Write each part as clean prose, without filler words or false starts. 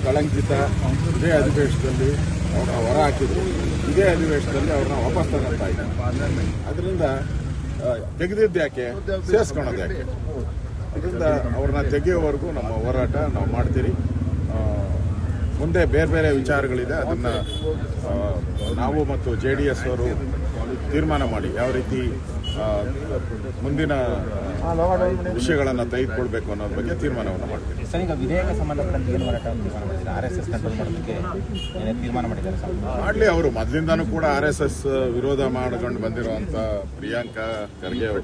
ಕಳಂಕಿತ ಇದೇ ಅಧಿವೇಶನದಲ್ಲಿ ಅವ್ರನ್ನ ಹೊರ ಹಾಕಿದ್ರು, ಇದೇ ಅಧಿವೇಶನದಲ್ಲಿ ಅವ್ರನ್ನ ವಾಪಸ್ ತಗೊಂತಾ ಇದ್ದಾರೆ. ಅದರಿಂದ ತೆಗೆದಿದ್ದು ಯಾಕೆ, ಸೇರಿಸ್ಕೊಳೋದು ಯಾಕೆ? ಅದರಿಂದ ಅವ್ರನ್ನ ತೆಗೆಯೋವರೆಗೂ ನಮ್ಮ ಹೋರಾಟ ನಾವು ಮಾಡ್ತೀರಿ. ಮುಂದೆ ಬೇರೆ ಬೇರೆ ವಿಚಾರಗಳಿದೆ, ಅದನ್ನು ನಾವು ಮತ್ತು JDS ಅವರು ತೀರ್ಮಾನ ಮಾಡಿ ಯಾವ ರೀತಿ ಮುಂದಿನ ವಿಷಯಗಳನ್ನು ತೆಗೆದುಕೊಳ್ಬೇಕು ಅನ್ನೋದ್ರ ಬಗ್ಗೆ ತೀರ್ಮಾನವನ್ನು ಮಾಡ್ತೀವಿ. ಸರ್, ಈಗ ವಿಧೇಯಕ ಸಂಬಂಧಪಟ್ಟಂತೆ ಏನು ಹೋರಾಟ ತೀರ್ಮಾನ ಮಾಡಿದ್ದಾರೆ? RSS ಕಂಟ್ರೋಲ್ ಮಾಡೋದಕ್ಕೆ ತೀರ್ಮಾನ ಮಾಡಿದ್ದಾರೆ ಸರ್. ಮಾಡಲಿ, ಅವರು ಮೊದಲಿಂದನೂ ಕೂಡ RSS ವಿರೋಧ ಮಾಡ್ಕೊಂಡು ಬಂದಿರುವಂತ ಪ್ರಿಯಾಂಕಾ ಖರ್ಗೆ ಅವರು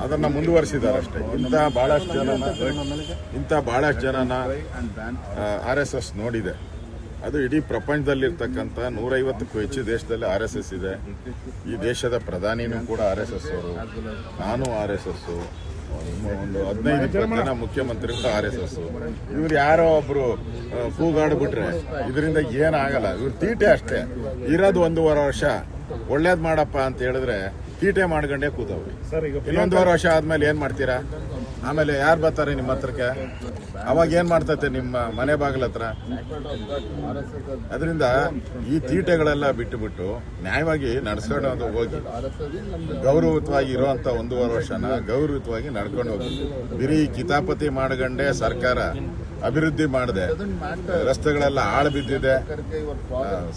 ಅದನ್ನ ಮುಂದುವರಿಸಿದ್ದಾರೆ ಅಷ್ಟೇ. ಇಂಥ ಬಹಳಷ್ಟು ಜನನ RSS ನೋಡಿದೆ. ಅದು ಇಡೀ ಪ್ರಪಂಚದಲ್ಲಿರ್ತಕ್ಕಂಥ 150ಕ್ಕೂ ಹೆಚ್ಚು ದೇಶದಲ್ಲಿ RSS ಇದೆ. ಈ ದೇಶದ ಪ್ರಧಾನಿನೂ ಕೂಡ RSS ಅವರು, ನಾನು RSS, ಒಂದು 15-20 ಜನ ಮುಖ್ಯಮಂತ್ರಿಗಳು RSS. ಇವ್ರು ಯಾರೋ ಒಬ್ರು ಕೂಗಾಡ್ಬಿಟ್ರೆ ಇದರಿಂದ ಏನಾಗಲ್ಲ. ಇವ್ರು ತೀಟೆ ಅಷ್ಟೇ. ಇರೋದು 1.5 ವರ್ಷ ಒಳ್ಳೇದ್ ಮಾಡಪ್ಪ ಅಂತ ಹೇಳಿದ್ರೆ ತೀಟೆ ಮಾಡ್ಕೊಂಡೇ ಕೂತವ್ರಿ. ಇನ್ನೊಂದೂವರೆ ವರ್ಷ ಆದ್ಮೇಲೆ ಏನ್ ಮಾಡ್ತೀರಾ? ಆಮೇಲೆ ಯಾರು ಬರ್ತಾರೆ ನಿಮ್ಮ ಹತ್ರಕ್ಕೆ? ಅವಾಗ ಏನ್ ಮಾಡ್ತತೆ ನಿಮ್ಮ ಮನೆ ಬಾಗಿಲ ಹತ್ರ? ಅದರಿಂದ ಈ ತೀಟೆಗಳೆಲ್ಲ ಬಿಟ್ಟು ನ್ಯಾಯವಾಗಿ ನಡೆಸ್ಕೊಂಡು ಹೋಗಿ, ಗೌರವಯುತವಾಗಿ ಇರುವಂತ 1.5 ವರ್ಷನ ಗೌರವಯುತವಾಗಿ ನಡ್ಕೊಂಡು ಹೋಗಿ. ಬಿರಿ ಕಿತಾಪತಿ ಮಾಡ್ಕೊಂಡೆ ಸರ್ಕಾರ ಅಭಿವೃದ್ಧಿ ಮಾಡಿದೆ, ರಸ್ತೆಗಳೆಲ್ಲ ಹಾಳು ಬಿದ್ದಿದೆ,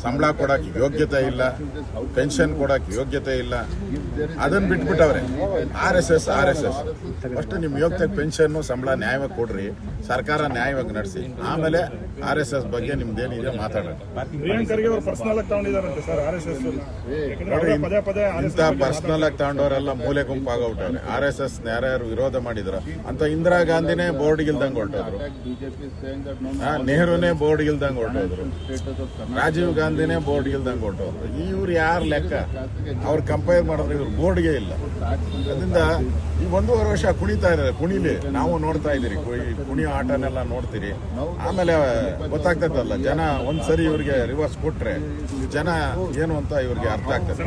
ಸಂಬಳ ಕೊಡಕ್ ಯೋಗ್ಯತೆ ಇಲ್ಲ, ಪೆನ್ಷನ್ ಕೊಡಕ್ ಯೋಗ್ಯತೆ ಇಲ್ಲ. ಅದನ್ನ ಬಿಟ್ಬಿಟ್ಟವ್ರೆ. RSS ಫಸ್ಟ್ ನಿಮ್ ಯೋಗ್ಯತೆ ಪೆನ್ಷನ್ ಸಂಬಳ ನ್ಯಾಯವಾಗಿ ಕೊಡ್ರಿ, ಸರ್ಕಾರ ನ್ಯಾಯವಾಗಿ ನಡೆಸಿ, ಆಮೇಲೆ RSS ಬಗ್ಗೆ ನಿಮ್ದೇನಿದೆ ಮಾತಾಡೋಣ. ಇಂಥ ಪರ್ಸನಲ್ ಆಗಿ ತಗೊಂಡವರೆಲ್ಲ ಮೂಲೆ ಗುಂಪಾಗೋಗ್ಬಿಟ್ಟವ್ರೆ. RSS ಯಾರ್ಯಾರು ವಿರೋಧ ಮಾಡಿದ್ರ ಅಂತ ಇಂದಿರಾ ಗಾಂಧಿನೇ ಬೋರ್ಡ್ ಗಿಲ್ದಂಗ್ ಹೊರಟೋದ್ರು, ನೆಹರುನೇ ಬೋರ್ಡ್ ಗಿಲ್ದಂಗ್ ಹೊರಟೋದ್ರು, ರಾಜೀವ್ ಗಾಂಧಿನೇ ಬೋರ್ಡ್ ಗಿಲ್ದಂಗ್ ಹೊರಟೋದ್ರು. ಇವ್ರು ಯಾರು ಲೆಕ್ಕ? ಅವ್ರು ಕಂಪೇರ್ ಮಾಡಿದ್ರೆ ಇವ್ರು ಬೋರ್ಡ್ಗೆ ಇಲ್ಲ. ಅದರಿಂದ ಈ 1.5 ವರ್ಷ ಕುಣಿತಾ ಇದ್ದಾರೆ. ಕುಣಿಲಿ, ನಾವು ನೋಡ್ತಾ ಇದ್ದೀರಿ, ಕುಣಿಯೋ ಆಟನೆಲ್ಲ ನೋಡ್ತೀರಿ. ಆಮೇಲೆ ಗೊತ್ತಾಗ್ತದಲ್ಲ, ಜನ ಒಂದ್ಸರಿ ಇವ್ರಿಗೆ ರಿವರ್ಸ್ ಕೊಟ್ರೆ ಜನ ಏನು ಅಂತ ಇವ್ರಿಗೆ ಅರ್ಥ ಆಗ್ತದೆ.